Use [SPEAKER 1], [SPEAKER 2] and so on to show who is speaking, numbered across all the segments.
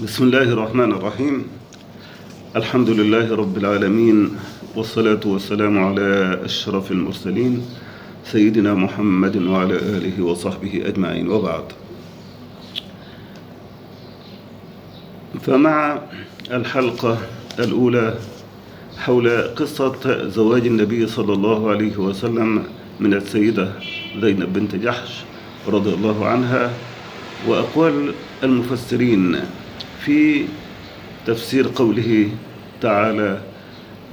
[SPEAKER 1] بسم الله الرحمن الرحيم. الحمد لله رب العالمين، والصلاة والسلام على أشرف المرسلين سيدنا محمد وعلى آله وصحبه أجمعين، وبعد. فمع الحلقة الأولى حول قصة زواج النبي صلى الله عليه وسلم من السيدة زينب بنت جحش رضي الله عنها، وأقوال المفسرين في تفسير قوله تعالى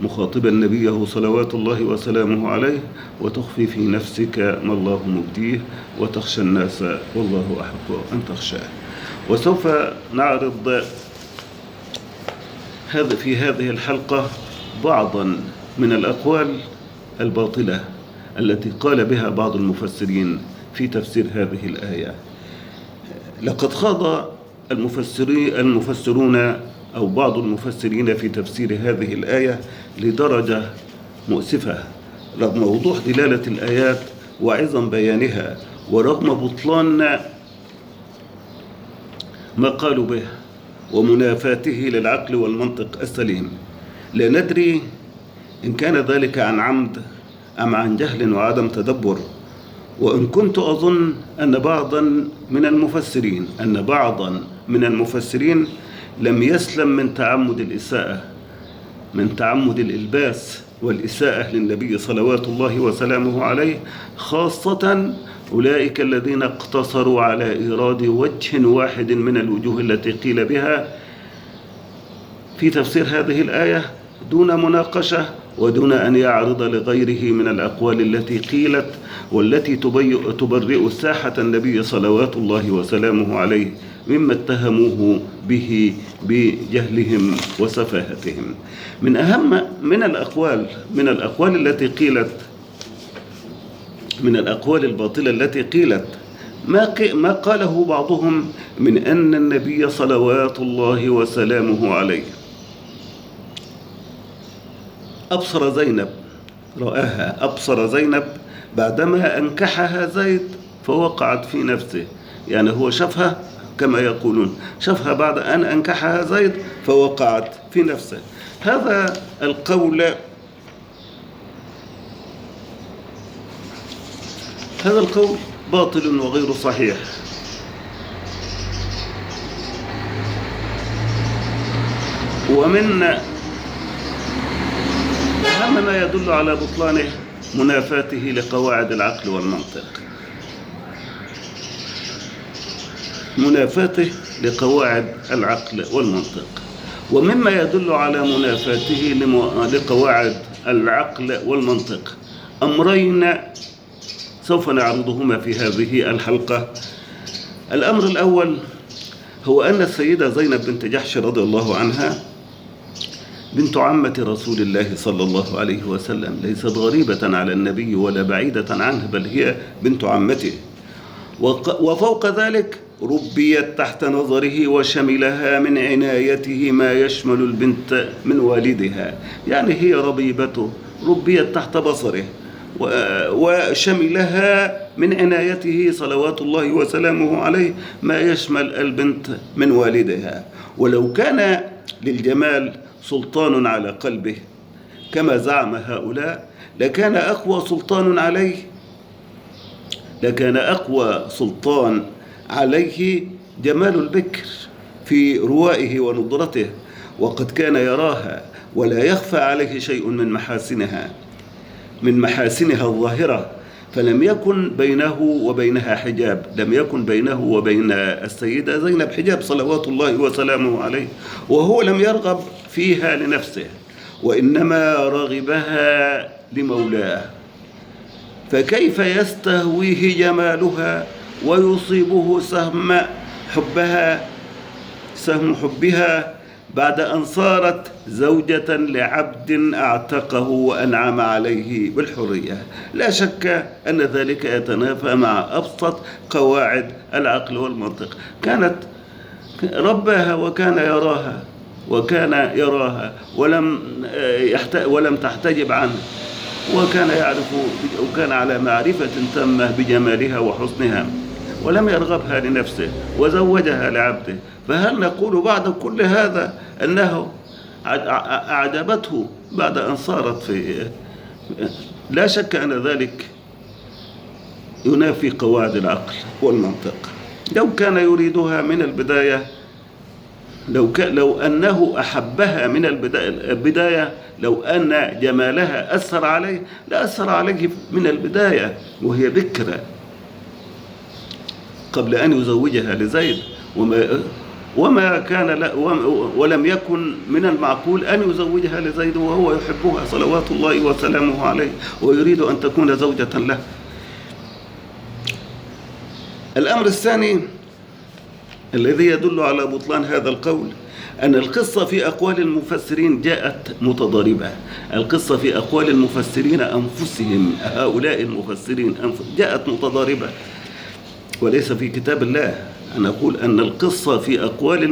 [SPEAKER 1] مخاطبا نبيه صلوات الله وسلامه عليه: وتخفي في نفسك ما الله مبديه وتخشى الناس والله أحق أن تخشاه. وسوف نعرض في هذه الحلقة بعضا من الأقوال الباطلة التي قال بها بعض المفسرين في تفسير هذه الآية. لقد خاض المفسرون أو بعض المفسرين في تفسير هذه الآية لدرجة مؤسفة، رغم وضوح دلالة الآيات وعظم بيانها، ورغم بطلان ما قالوا به ومنافاته للعقل والمنطق السليم. لا ندري إن كان ذلك عن عمد أم عن جهل وعدم تدبر. وإن كنت أظن أن بعضا من المفسرين لم يسلم من تعمد الإساءة، من تعمد الإلباس والإساءة للنبي صلوات الله وسلامه عليه، خاصة أولئك الذين اقتصروا على إيراد وجه واحد من الوجوه التي قيل بها في تفسير هذه الآية دون مناقشة ودون أن يعرض لغيره من الأقوال التي قيلت والتي تبرئ ساحة النبي صلوات الله وسلامه عليه مما اتهموه به بجهلهم وسفاهتهم. من أهم من الأقوال التي قيلت، من الأقوال الباطلة التي قيلت ما قاله بعضهم من أن النبي صلوات الله وسلامه عليه أبصر زينب بعدما أنكحها زيد فوقعت في نفسه. يعني هو شافها كما يقولون، شافها بعد أن أنكحها زيد فوقعت في نفسه. هذا القول باطل وغير صحيح. ومن أهم ما يدل على بطلانه منافاته لقواعد العقل والمنطق. ومما يدل على منافاته لقواعد العقل والمنطق أمرين سوف نعرضهما في هذه الحلقة. الأمر الأول هو أن السيدة زينب بنت جحش رضي الله عنها بنت عمة رسول الله صلى الله عليه وسلم، ليست غريبة على النبي ولا بعيدة عنه، بل هي بنت عمته. وفوق ذلك ربيت تحت نظره وشملها من عنايته ما يشمل البنت من والدها. يعني هي ربيبته، ربيت تحت بصره وشملها من عنايته صلوات الله وسلامه عليه ما يشمل البنت من والدها. ولو كان للجمال سلطان على قلبه كما زعم هؤلاء لكان أقوى سلطان عليه جمال البكر في روائه ونضرته، وقد كان يراها ولا يخفى عليه شيء من محاسنها الظاهرة، فلم يكن بينه وبينها حجاب، لم يكن بينه وبين السيدة زينب حجاب صلوات الله وسلامه عليه، وهو لم يرغب فيها لنفسه وإنما رغبها لمولاه. فكيف يستهويه جمالها ويصيبه سهم حبها بعد أن صارت زوجة لعبد أعتقه وأنعم عليه بالحرية؟ لا شك أن ذلك يتنافى مع أبسط قواعد العقل والمنطق. كانت رباها وكان يراها ولم تحتجب عنه، وكان على معرفة تامة بجمالها وحسنها. ولم يرغبها لنفسه وزوجها لعبده. فهل نقول بعد كل هذا أنه أعجبته بعد أن صارت في؟ لا شك أن ذلك ينافي قواعد العقل والمنطق. لو كان يريدها من البداية، لو أنه أحبها من البداية، لو أن جمالها أثر عليه، لا أثر عليه من البداية وهي بكرة قبل أن يزوجها لزيد. وما كان ولم يكن من المعقول أن يزوجها لزيد وهو يحبها صلوات الله وسلامه عليه ويريد أن تكون زوجة له. الأمر الثاني الذي يدل على بطلان هذا القول أن القصة في أقوال المفسرين جاءت متضاربة. القصة في أقوال المفسرين أنفسهم، هؤلاء المفسرين جاءت متضاربة وليس في كتاب الله. أنا أقول أن القصة في أقوال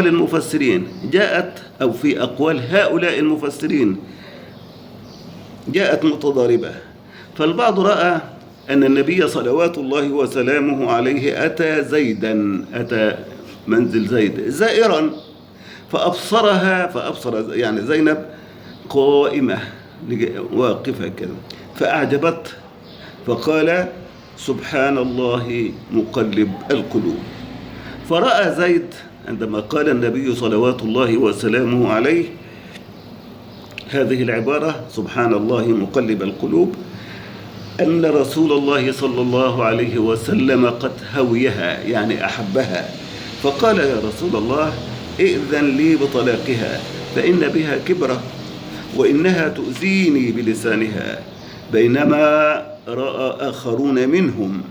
[SPEAKER 1] المفسرين جاءت، أو في أقوال هؤلاء المفسرين جاءت متضاربة. فالبعض رأى أن النبي صلوات الله وسلامه عليه أتى منزل زيد زائرا فأبصر يعني زينب قائمة واقفة كده فأعجبت، فقال سبحان الله مقلب القلوب. فرأى زيد عندما قال النبي صلوات الله وسلامه عليه هذه العبارة سبحان الله مقلب القلوب أن رسول الله صلى الله عليه وسلم قد هويها، يعني أحبها، فقال يا رسول الله ائذن لي بطلاقها فإن بها كبرة وإنها تؤذيني بلسانها. بينما رأى آخرون منهم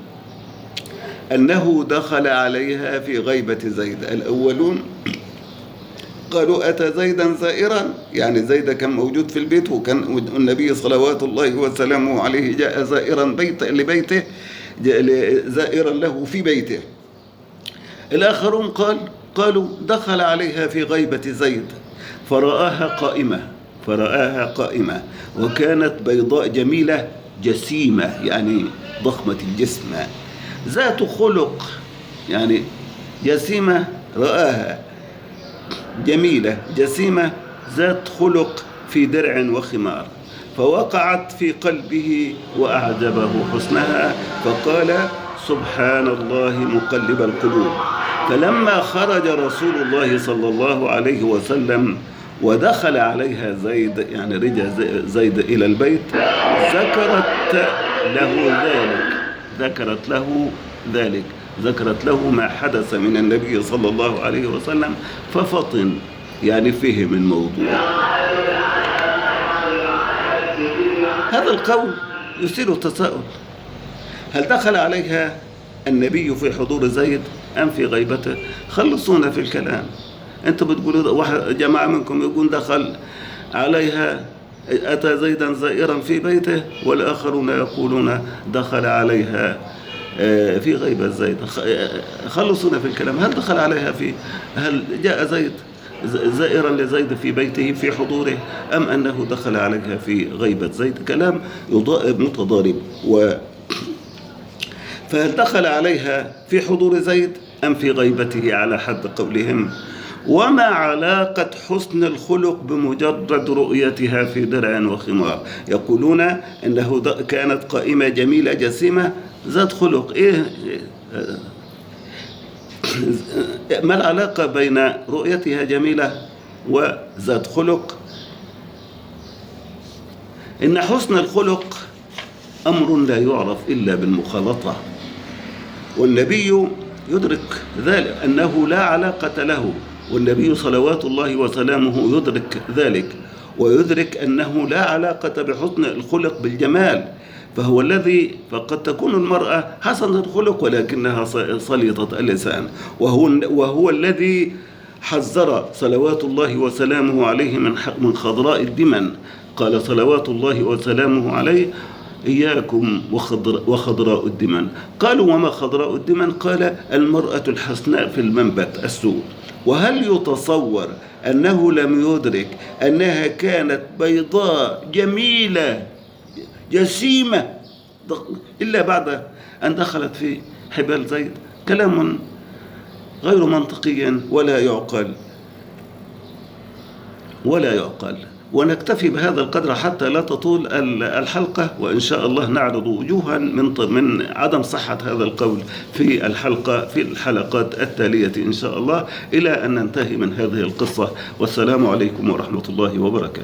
[SPEAKER 1] أنه دخل عليها في غيبة زيد. الأولون قالوا أتى زيدا زائرا، يعني زيد كان موجود في البيت، وكان النبي صلوات الله وسلامه عليه جاء زائرا لبيته، زائرا له في بيته. الآخرون قالوا دخل عليها في غيبة زيد فرآها قائمة وكانت بيضاء جميلة جسيمة، يعني ضخمة الجسم، ذات خلق، يعني جسيمة، رآها جميلة جسيمة ذات خلق في درع وخمار، فوقعت في قلبه وأعجبه حسنها، فقال سبحان الله مقلب القلوب. فلما خرج رسول الله صلى الله عليه وسلم ودخل عليها زيد، يعني رجع زيد إلى البيت، ذكرت له ما حدث من النبي صلى الله عليه وسلم، ففطن، يعني فهم الموضوع. هذا القول يثير التساؤل: هل دخل عليها النبي في حضور زيد أم في غيبته؟ خلصونا في الكلام. أنتم بتقولوا جماعة منكم يقول دخل عليها، أتى زيدا زائرا في بيته، والآخرون يقولون دخل عليها في غيبة زيد. خلصونا في الكلام. هل دخل عليها هل جاء زيد زائرا لزيد في بيته في حضوره، أم أنه دخل عليها في غيبة زيد؟ كلام متضارب. فهل دخل عليها في حضور زيد أم في غيبته على حد قولهم؟ وما علاقة حسن الخلق بمجرد رؤيتها في درع وخمار؟ يقولون أنه كانت قائمة جميلة جسيمة ذات خلق. ما العلاقة بين رؤيتها جميلة وذات خلق؟ إن حسن الخلق أمر لا يعرف إلا بالمخالطة، والنبي يدرك ذلك، أنه لا علاقة له، والنبي صلوات الله وسلامه يدرك ذلك، ويدرك أنه لا علاقة بحسن الخلق بالجمال. فقد تكون المرأة حسنة الخلق ولكنها صليطة اللسان، وهو الذي حذر صلوات الله وسلامه عليه من خضراء الدمن. قال صلوات الله وسلامه عليه إياكم وخضراء الدمن. قالوا وما خضراء الدمن؟ قال المرأة الحسناء في المنبت السوء. وهل يتصور أنه لم يدرك أنها كانت بيضاء جميلة جسيمة إلا بعد أن دخلت في حبال زيد. كلام غير منطقي ولا يعقل. ونكتفي بهذا القدر حتى لا تطول الحلقة، وإن شاء الله نعرض وجوها من عدم صحة هذا القول في الحلقات التالية إن شاء الله، إلى أن ننتهي من هذه القصة. والسلام عليكم ورحمة الله وبركاته.